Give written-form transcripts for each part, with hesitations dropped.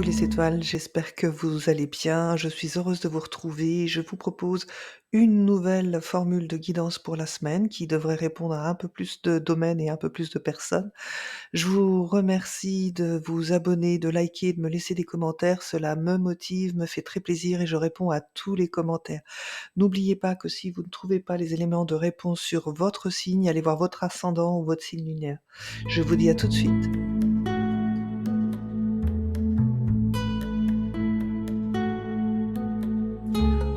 Coucou les étoiles, j'espère que vous allez bien. Je suis heureuse de vous retrouver. Je vous propose une nouvelle formule de guidance pour la semaine qui devrait répondre à un peu plus de domaines et un peu plus de personnes. Je vous remercie de vous abonner, de liker, de me laisser des commentaires. Cela me motive, me fait très plaisir et je réponds à tous les commentaires. N'oubliez pas que si vous ne trouvez pas les éléments de réponse sur votre signe, allez voir votre ascendant ou votre signe lunaire. Je vous dis à tout de suite.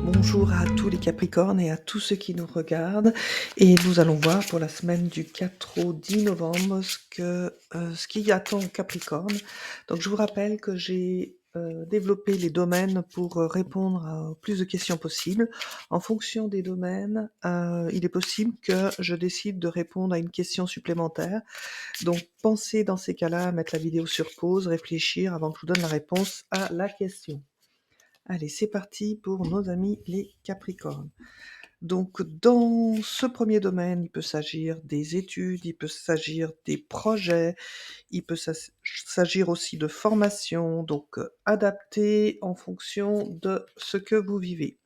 Bonjour à tous les Capricornes et à tous ceux qui nous regardent. Et nous allons voir pour la semaine du 4 au 10 novembre ce qui attend aux Capricornes. Donc je vous rappelle que j'ai développé les domaines pour répondre à plus de questions possibles. En fonction des domaines, il est possible que je décide de répondre à une question supplémentaire. Donc pensez dans ces cas-là à mettre la vidéo sur pause, réfléchir avant que je vous donne la réponse à la question. Allez, c'est parti pour nos amis les Capricornes. Donc, dans ce premier domaine, il peut s'agir des études, il peut s'agir des projets, il peut s'agir aussi de formation, donc adapté en fonction de ce que vous vivez.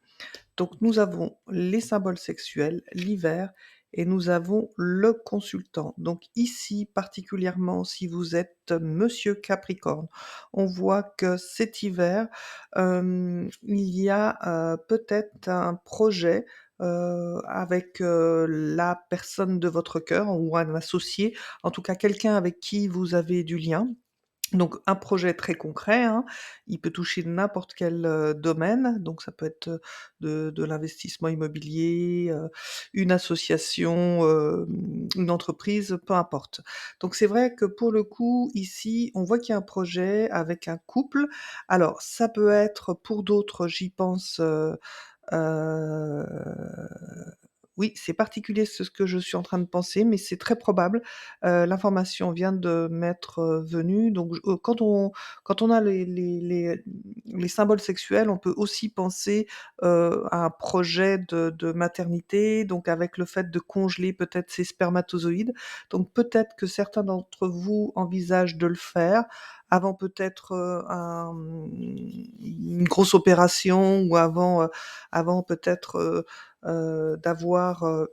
Donc, nous avons les symboles sexuels, l'hiver, et nous avons le consultant. Donc ici, particulièrement si vous êtes Monsieur Capricorne, on voit que cet hiver, il y a peut-être un projet avec la personne de votre cœur ou un associé, en tout cas quelqu'un avec qui vous avez du lien. Donc un projet très concret, hein, il peut toucher n'importe quel, domaine, donc ça peut être, de l'investissement immobilier, une association, une entreprise, peu importe. Donc c'est vrai que pour le coup, ici, on voit qu'il y a un projet avec un couple. Alors ça peut être pour d'autres, j'y pense, Heu, oui, c'est particulier ce que je suis en train de penser, mais c'est très probable. L'information vient de m'être, venue, donc quand on a les symboles sexuels, on peut aussi penser, à un projet de maternité, donc avec le fait de congeler peut-être ses spermatozoïdes. Donc peut-être que certains d'entre vous envisagent de le faire avant peut-être, une grosse opération ou avant peut-être, d'avoir,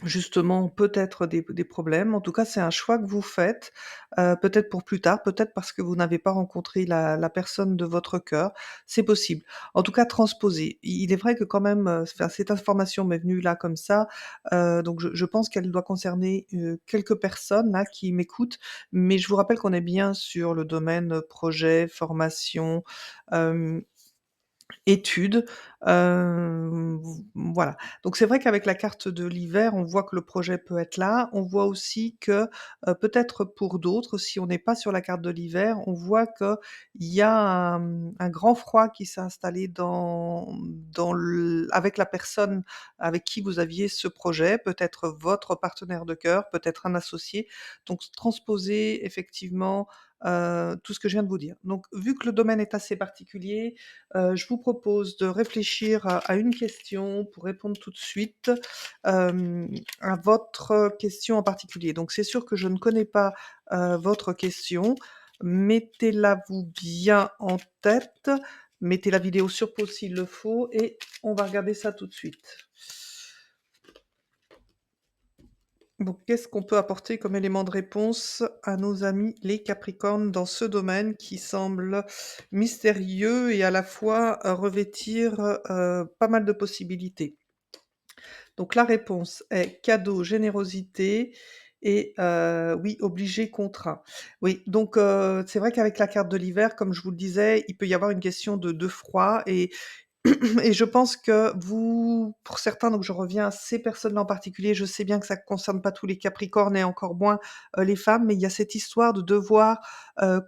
justement peut-être des problèmes. En tout cas, c'est un choix que vous faites, peut-être pour plus tard, peut-être parce que vous n'avez pas rencontré la personne de votre cœur, c'est possible. En tout cas, transposer. Il est vrai que quand même, enfin, cette information m'est venue là comme ça, donc je pense qu'elle doit concerner, quelques personnes là qui m'écoutent, mais je vous rappelle qu'on est bien sur le domaine, projet, formation, hem études, voilà. Donc c'est vrai qu'avec la carte de l'hiver, on voit que le projet peut être là. On voit aussi que, peut-être pour d'autres, si on n'est pas sur la carte de l'hiver, on voit qu'il y a un grand froid qui s'est installé dans l avec la personne avec qui vous aviez ce projet, peut-être votre partenaire de cœur, peut-être un associé. Donc transposer effectivement, tout ce que je viens de vous dire. Donc vu que le domaine est assez particulier, je vous propose de réfléchir à une question pour répondre tout de suite, à votre question en particulier. Donc c'est sûr que je ne connais pas, votre question. Mettez-la vous bien en tête, mettez la vidéo sur pause s'il le faut et on va regarder ça tout de suite. Donc qu'est-ce qu'on peut apporter comme élément de réponse à nos amis les Capricornes dans ce domaine qui semble mystérieux et à la fois, revêtir, pas mal de possibilités? Donc la réponse est cadeau, générosité et oui, obligé, contraint. Oui, donc c'est vrai qu'avec la carte de l'hiver, comme je vous le disais, il peut y avoir une question de froid et et je pense que vous pour certains, donc je reviens à ces personnes-là en particulier, je sais bien que ça ne concerne pas tous les Capricornes et encore moins, les femmes, mais il y a cette histoire de devoir,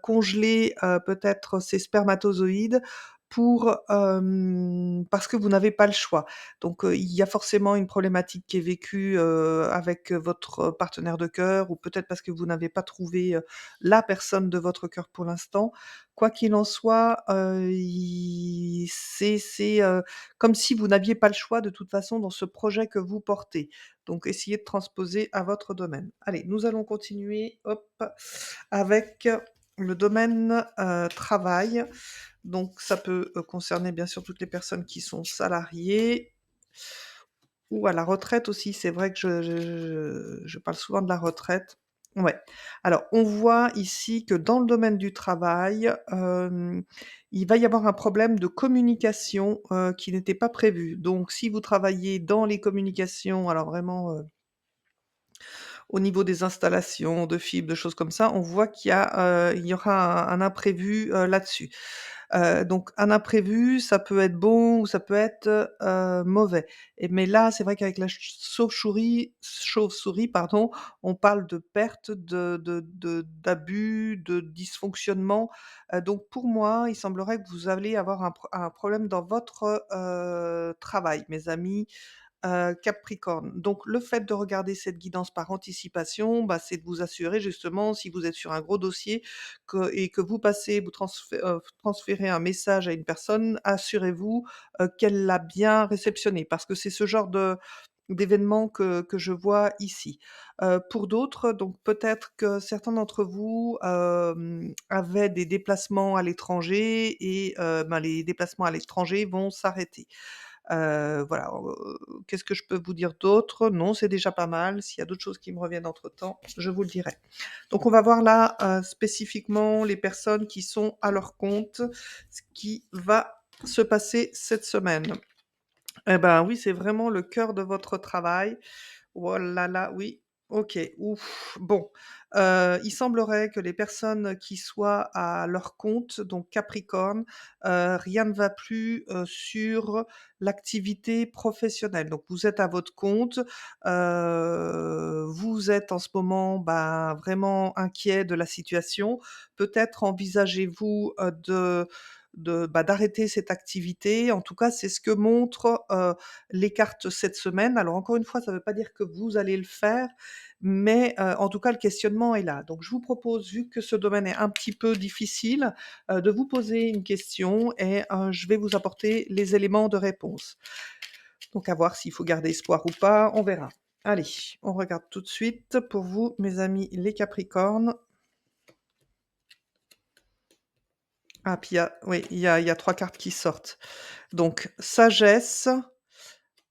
congeler, peut-être ses spermatozoïdes pour, parce que vous n'avez pas le choix. Donc, il y a forcément une problématique qui est vécue, avec, votre partenaire de cœur ou peut-être parce que vous n'avez pas trouvé, la personne de votre cœur pour l'instant. Quoi qu'il en soit, il c'est, comme si vous n'aviez pas le choix de toute façon dans ce projet que vous portez. Donc essayez de transposer à votre domaine. Allez, nous allons continuer, hop, avec Le domaine, travail, donc ça peut, concerner bien sûr toutes les personnes qui sont salariées ou à la retraite aussi. C'est vrai que je parle souvent de la retraite. Ouais. Alors on voit ici que dans le domaine du travail, il va y avoir un problème de communication, qui n'était pas prévu. Donc si vous travaillez dans les communications, alors vraiment, au niveau des installations de fibres, de choses comme ça, on voit il y aura un imprévu, là-dessus. Donc un imprévu, ça peut être bon ou ça peut être, mauvais mais là, c'est vrai qu'avec la chauve-souris, pardon, on parle de perte, d'abus, de dysfonctionnement, donc pour moi, il semblerait que vous allez avoir un problème dans votre, travail, mes amis. Capricorne. Donc le fait de regarder cette guidance par anticipation, bah, c'est de vous assurer justement, si vous êtes sur un gros dossier que vous passez, transférez un message à une personne, assurez-vous, qu'elle l'a bien réceptionné. Parce que c'est ce genre d'événement que je vois ici. Pour d'autres, donc peut-être que certains d'entre vous, avaient des déplacements à l'étranger et ben, les déplacements à l'étranger vont s'arrêter. Voilà, qu'est-ce que je peux vous dire d'autre? Non, c'est déjà pas mal. S'il y a d'autres choses qui me reviennent entre-temps, je vous le dirai. Donc on va voir là, spécifiquement les personnes qui sont à leur compte, ce qui va se passer cette semaine. Eh ben, oui, c'est vraiment le cœur de votre travail. Oh là là, oui. OK, ouf. Bon, il semblerait que les personnes qui soient à leur compte, donc Capricorne, rien ne va plus, sur l'activité professionnelle. Donc vous êtes à votre compte, vous êtes en ce moment, ben, vraiment inquiet de la situation. Peut-être envisagez-vous, d'arrêter cette activité. En tout cas, c'est ce que montrent, les cartes cette semaine. Alors encore une fois, ça ne veut pas dire que vous allez le faire, mais en tout cas, le questionnement est là. Donc je vous propose, vu que ce domaine est un petit peu difficile, de vous poser une question et je vais vous apporter les éléments de réponse. Donc à voir s'il faut garder espoir ou pas, on verra. Allez, on regarde tout de suite pour vous, mes amis les Capricornes. Ah, puis il y a 3 cartes qui sortent. Donc sagesse,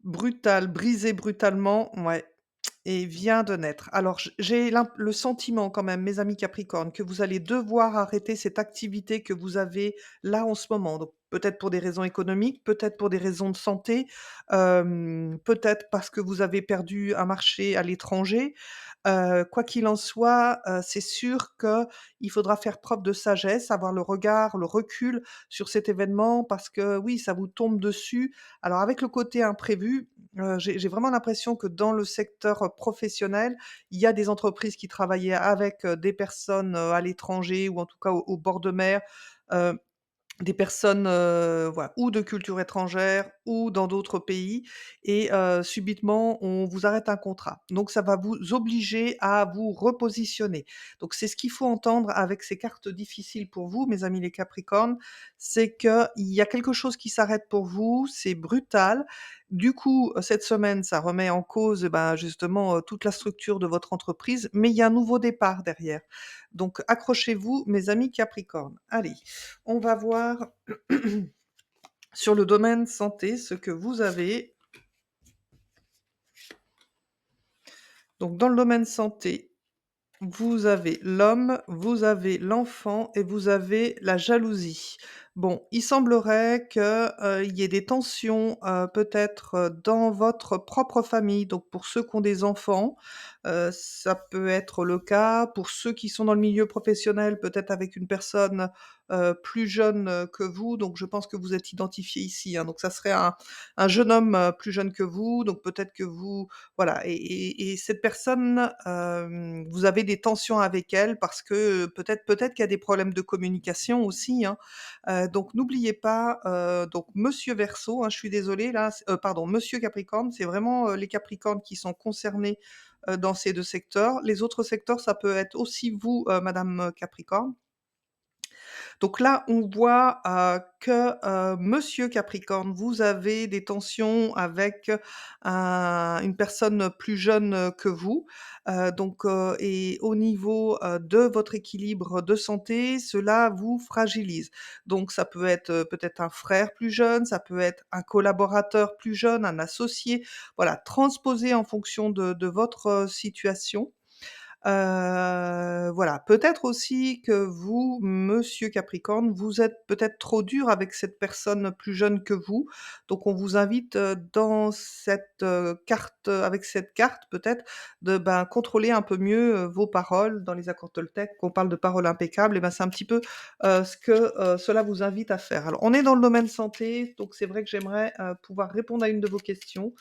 brutale, brisée brutalement, ouais. Et vient de naître. Alors j'ai le sentiment quand même, mes amis Capricorne, que vous allez devoir arrêter cette activité que vous avez là en ce moment. Donc peut-être pour des raisons économiques, peut-être pour des raisons de santé, peut-être parce que vous avez perdu un marché à l'étranger. Quoi qu'il en soit, c'est sûr qu'il faudra faire preuve de sagesse, avoir le regard, le recul sur cet événement parce que oui, ça vous tombe dessus. Alors avec le côté imprévu, j'ai vraiment l'impression que dans le secteur, professionnel, il y a des entreprises qui travaillaient avec, des personnes, à l'étranger ou en tout cas au bord de mer, heu des personnes, voilà, ou de culture étrangère ou dans d'autres pays et subitement, on vous arrête un contrat. Donc ça va vous obliger à vous repositionner. Donc c'est ce qu'il faut entendre avec ces cartes difficiles pour vous, mes amis les Capricornes, c'est qu'il y a quelque chose qui s'arrête pour vous, c'est brutal. Du coup, cette semaine, ça remet en cause, ben, justement, toute la structure de votre entreprise, mais il y a un nouveau départ derrière. Donc accrochez-vous, mes amis Capricornes. Allez. On va voir sur le domaine santé ce que vous avez. Donc dans le domaine santé, vous avez l'homme, vous avez l'enfant et vous avez la jalousie. Bon, il semblerait que, il y ait des tensions, peut-être, dans votre propre famille. Donc pour ceux qui ont des enfants, ça peut être le cas. Pour ceux qui sont dans le milieu professionnel, peut-être avec une personne, plus jeune, que vous. Donc je pense que vous êtes identifiés ici, hein. Donc ça serait un jeune homme, plus jeune que vous. Donc peut-être que vous voilà et cette personne, vous avez des tensions avec elle parce que, peut-être qu'il y a des problèmes de communication aussi, hein. Donc n'oubliez pas, donc monsieur Verseau, hein, je suis désolée là, pardon, monsieur Capricorne, c'est vraiment, les Capricornes qui sont concernés, dans ces 2 secteurs. Les autres secteurs, ça peut être aussi vous, madame, Capricorne. Donc là, on voit, que, monsieur Capricorne, vous avez des tensions avec, une personne plus jeune, que vous. Et au niveau, de votre équilibre de santé, cela vous fragilise. Donc ça peut être, peut-être un frère plus jeune, ça peut être un collaborateur plus jeune, un associé. Voilà, transposer en fonction de votre, situation. Voilà, peut-être aussi que vous, monsieur Capricorne, vous êtes peut-être trop dur avec cette personne plus jeune que vous. Donc on vous invite, dans cette, carte, avec cette carte peut-être de, ben, contrôler un peu mieux, vos paroles. Dans les accords Toltec, on parle de paroles impeccables et ben, c'est un petit peu, ce que, cela vous invite à faire. Alors on est dans le domaine santé, donc c'est vrai que j'aimerais, pouvoir répondre à une de vos questions.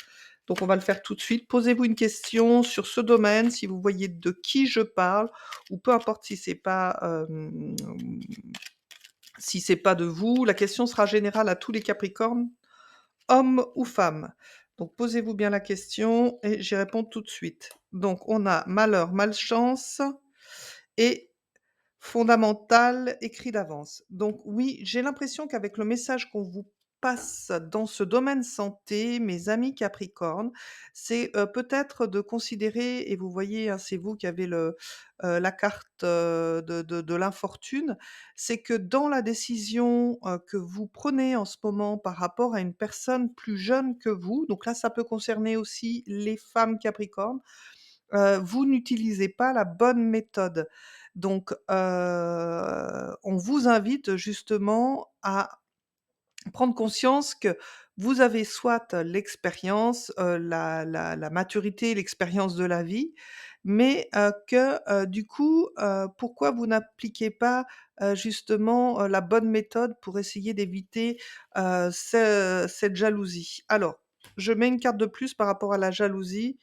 Donc on va le faire tout de suite. Posez-vous une question sur ce domaine, si vous voyez de qui je parle ou peu importe si c'est pas de vous, la question sera générale à tous les Capricornes, hommes ou femmes. Donc posez-vous bien la question et j'y réponds tout de suite. Donc on a malheur, malchance et fondamental, écrit d'avance. Donc oui, j'ai l'impression qu'avec le message qu'on vous passe dans ce domaine santé, mes amis Capricorne, c'est, peut-être de considérer et vous voyez, hein, c'est vous qui avez la carte, de l'infortune. C'est que dans la décision, que vous prenez en ce moment par rapport à une personne plus jeune que vous, donc là, ça peut concerner aussi les femmes Capricorne, vous n'utilisez pas la bonne méthode. Donc, on vous invite justement à prendre conscience que vous avez soit l'expérience, la maturité, l'expérience de la vie, mais, du coup, pourquoi vous n'appliquez pas, justement, la bonne méthode pour essayer d'éviter, cette jalousie? Alors, je mets une carte de plus par rapport à la jalousie.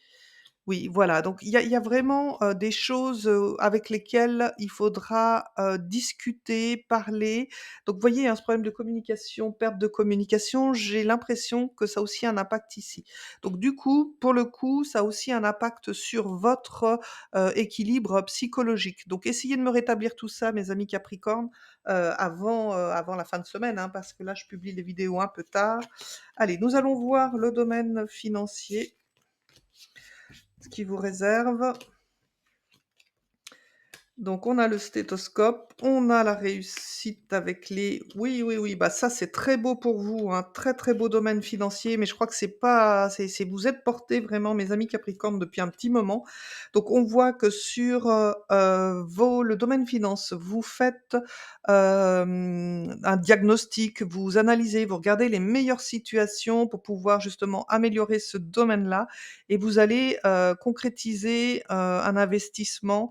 Oui, voilà, donc il y a vraiment, des choses, avec lesquelles il faudra, discuter, parler. Donc vous voyez, hein, ce problème de communication, perte de communication, j'ai l'impression que ça a aussi un impact ici. Donc du coup, pour le coup, ça a aussi un impact sur votre, équilibre psychologique. Donc essayez de me rétablir tout ça, mes amis Capricorne, avant la fin de semaine, hein, parce que là, je publie les vidéos un peu tard. Allez, nous allons voir le domaine financier, ce qui vous réserve. Donc on a le stéthoscope, on a la réussite avec les oui, oui, oui, bah, ça c'est très beau pour vous, un très, très beau domaine financier, mais je crois que c'est pas c'est vous êtes portés vraiment, mes amis Capricorne, depuis un petit moment. Donc on voit que sur, vos le domaine finance, vous faites, un diagnostic, vous analysez, vous regardez les meilleures situations pour pouvoir justement améliorer ce domaine-là et vous allez, concrétiser, un investissement,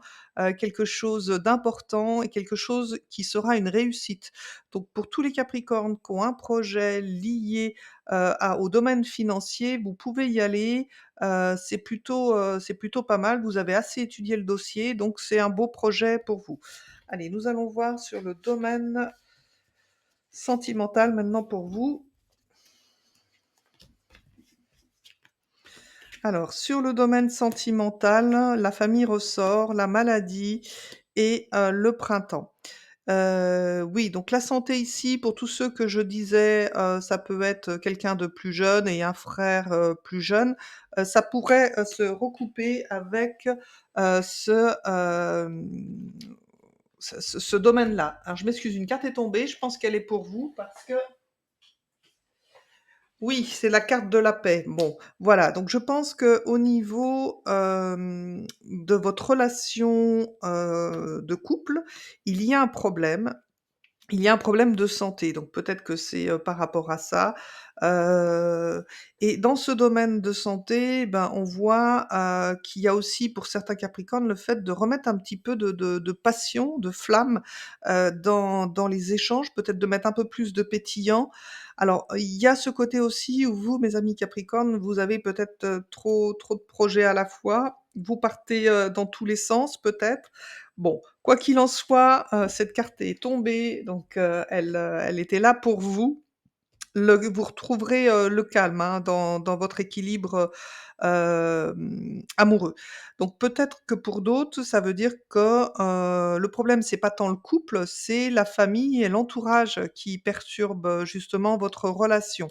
quelque chose d'important et quelque chose qui sera une réussite. Donc pour tous les Capricornes qui ont un projet lié, au domaine financier, vous pouvez y aller, c'est plutôt pas mal. Vous avez assez étudié le dossier, donc c'est un beau projet pour vous. Allez, nous allons voir sur le domaine sentimental maintenant pour vous. Alors, sur le domaine sentimental, la famille ressort, la maladie et le printemps. Oui, donc la santé ici, pour tous ceux que je disais, ça peut être quelqu'un de plus jeune et un frère, plus jeune, ça pourrait, se recouper avec, ce domaine-là. Alors je m'excuse, une carte est tombée, je pense qu'elle est pour vous parce que oui, c'est la carte de la paix. Bon, voilà, donc je pense qu'au niveau, de votre relation, de couple, il y a un problème. Il y a un problème de santé, donc peut-être que c'est, par rapport à ça, heu et dans ce domaine de santé, ben, on voit, qu'il y a aussi pour certains Capricornes le fait de remettre un petit peu de passion, de flamme, dans les échanges, peut-être de mettre un peu plus de pétillant. Alors, il y a ce côté aussi où vous, mes amis Capricornes, vous avez peut-être, trop de projets à la fois. Vous partez, dans tous les sens peut-être. Bon, quoi qu'il en soit, cette carte est tombée, donc elle était là pour vous vous retrouverez, le calme, hein, dans votre équilibre, amoureux. Donc peut-être que pour d'autres, ça veut dire que, le problème, c'est pas tant le couple, c'est la famille et l'entourage qui perturbent, justement votre relation.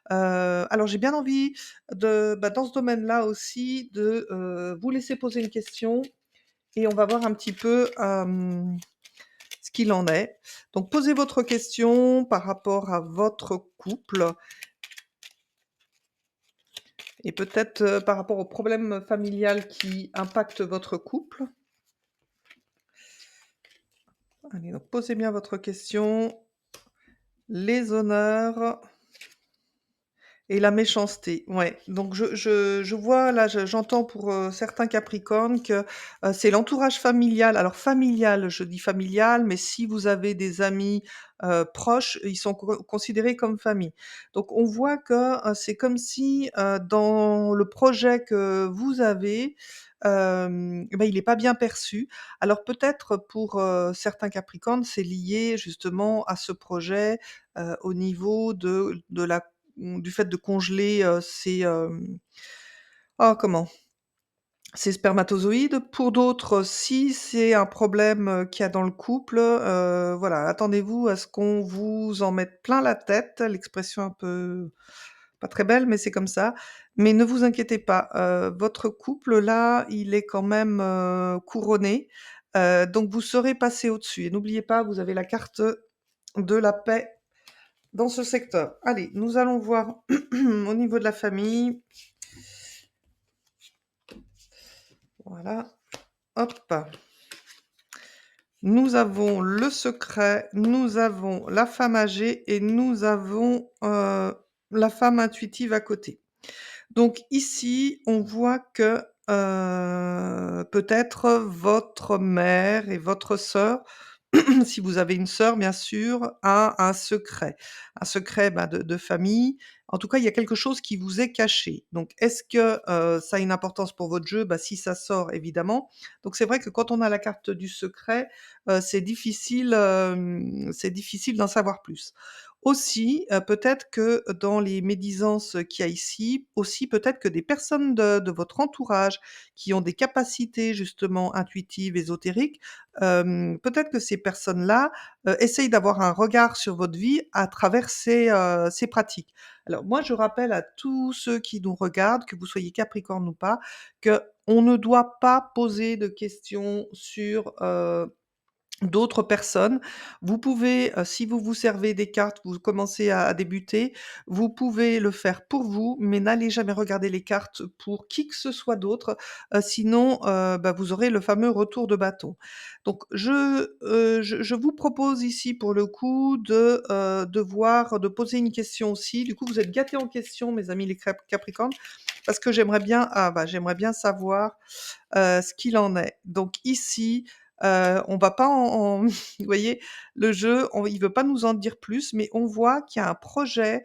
Alors j'ai bien envie dans ce domaine-là aussi de, vous laisser poser une question et on va voir un petit peu, ce qu'il en est. Donc posez votre question par rapport à votre couple et peut-être, par rapport au problème familial qui impacte votre couple. Allez, donc posez bien votre question. Les honneurs. Et la méchanceté, ouais. Donc je vois là, j'entends pour, certains capricornes que, c'est l'entourage familial. Alors familial, je dis familial, mais si vous avez des amis, proches, ils sont considérés comme famille. Donc on voit que, c'est comme si, dans le projet que vous avez, il est pas bien perçu. Alors peut-être pour, certains capricornes, c'est lié justement à ce projet, au niveau de la du fait de congeler, comment? Ces spermatozoïdes. Pour d'autres, si c'est un problème, qu'il y a dans le couple, voilà, attendez-vous à ce qu'on vous en mette plein la tête, l'expression un peu pas très belle, mais c'est comme ça. Mais ne vous inquiétez pas, votre couple là, il est quand même, couronné, donc vous saurez passer au-dessus et n'oubliez pas, vous avez la carte de la paix dans ce secteur. Allez, nous allons voir au niveau de la famille. Voilà, hop. Nous avons le secret, nous avons la femme âgée et nous avons, la femme intuitive à côté. Donc ici, on voit que, peut-être votre mère et votre sœur si vous avez une sœur, bien sûr, a un secret, de famille. En tout cas, il y a quelque chose qui vous est caché. Donc est-ce que, ça a une importance pour votre jeu? Bah, si ça sort, évidemment. Donc c'est vrai que quand on a la carte du secret, c'est difficile d'en savoir plus. Aussi, peut-être que dans les médisances qu'il y a ici, aussi peut-être que des personnes de votre entourage qui ont des capacités justement intuitives, ésotériques, peut-être que ces personnes-là, essayent d'avoir un regard sur votre vie à travers ces pratiques. Alors moi, je rappelle à tous ceux qui nous regardent, que vous soyez Capricorne ou pas, qu'on ne doit pas poser de questions sur, d'autres personnes. Vous pouvez, si vous vous servez des cartes, vous commencez à débuter, vous pouvez le faire pour vous, mais n'allez jamais regarder les cartes pour qui que ce soit d'autre, sinon, vous aurez le fameux retour de bâton. Donc je vous propose ici pour le coup de poser une question aussi. Du coup, vous êtes gâtés en questions mes amis les Capricornes, parce que j'aimerais bien savoir, ce qu'il en est. Donc ici, on va pas vous voyez, le jeu, il veut pas nous en dire plus, mais on voit qu'il y a un projet,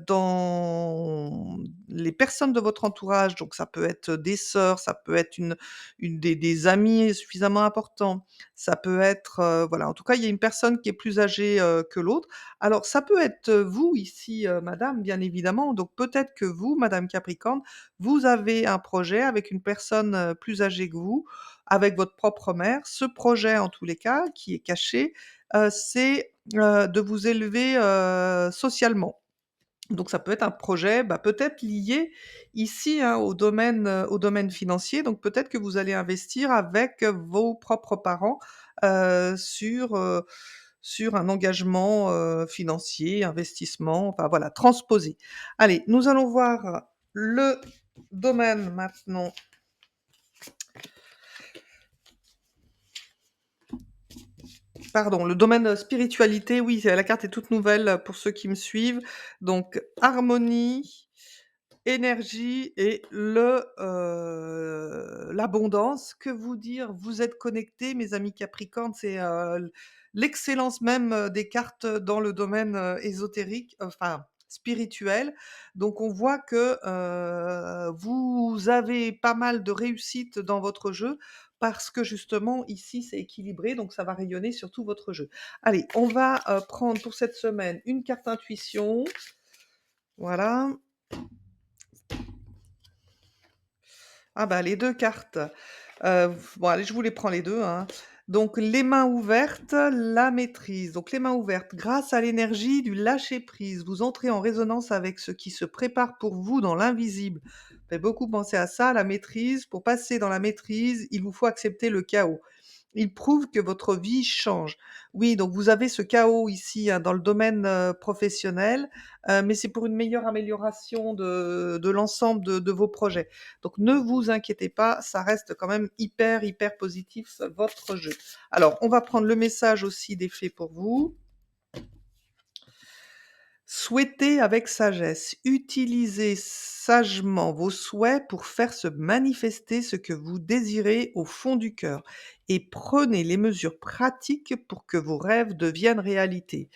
dans les personnes de votre entourage, donc ça peut être des sœurs, ça peut être des amis suffisamment importants, ça peut être, voilà, en tout cas, il y a une personne qui est plus âgée, que l'autre. Alors ça peut être, vous ici, madame, bien évidemment, donc peut-être que vous, madame Capricorne, vous avez un projet avec une personne, plus âgée que vous, avec votre propre mère. Ce projet, en tous les cas, qui est caché, c'est, de vous élever, socialement. Donc ça peut être un projet, peut-être lié ici, hein, au domaine financier. Donc peut-être que vous allez investir avec vos propres parents, sur un engagement, financier, investissement, enfin voilà, transposer. Allez, nous allons voir le domaine maintenant. Pardon, le domaine, spiritualité, oui, la carte est toute nouvelle, pour ceux qui me suivent. Donc harmonie, énergie et l'abondance. Que vous dire? Vous êtes connectés, mes amis Capricornes, c'est, l'excellence même, des cartes dans le domaine, ésotérique, enfin spirituel. Donc on voit que, vous avez pas mal de réussite dans votre jeu parce que justement ici c'est équilibré, donc ça va rayonner sur tout votre jeu. Allez, on va, prendre pour cette semaine une carte intuition. Voilà. Ah bah, les 2 cartes, bon allez, je vous les prends les 2, hein. Donc les mains ouvertes, la maîtrise. Donc les mains ouvertes, grâce à l'énergie du lâcher prise, vous entrez en résonance avec ce qui se prépare pour vous dans l'invisible. Fait beaucoup penser à ça, la maîtrise. Pour passer dans la maîtrise, il vous faut accepter le chaos. Il prouve que votre vie change. Oui, donc vous avez ce chaos ici, hein, dans le domaine, professionnel, mais c'est pour une meilleure amélioration de l'ensemble de vos projets. Donc ne vous inquiétez pas, ça reste quand même hyper, hyper positif, votre jeu. Alors, on va prendre le message aussi des fées pour vous. Souhaitez avec sagesse, utilisez sagement vos souhaits pour faire se manifester ce que vous désirez au fond du cœur et prenez les mesures pratiques pour que vos rêves deviennent réalité.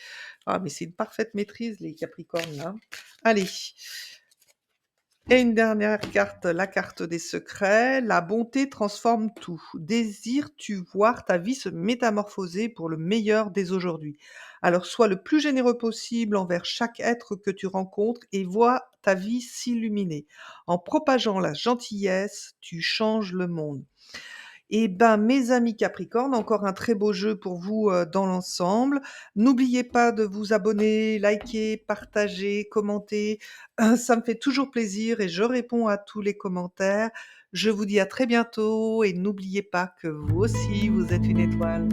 Ah, mais c'est une parfaite maîtrise, les Capricornes, là. Allez, et une dernière carte, la carte des secrets. La bonté transforme tout. Désires-tu voir ta vie se métamorphoser pour le meilleur dès aujourd'hui? Alors sois le plus généreux possible envers chaque être que tu rencontres et vois ta vie s'illuminer. En propageant la gentillesse, tu changes le monde. Eh ben, mes amis Capricorne, encore un très beau jeu pour vous, dans l'ensemble. N'oubliez pas de vous abonner, liker, partager, commenter. Ça me fait toujours plaisir et je réponds à tous les commentaires. Je vous dis à très bientôt et n'oubliez pas que vous aussi, vous êtes une étoile.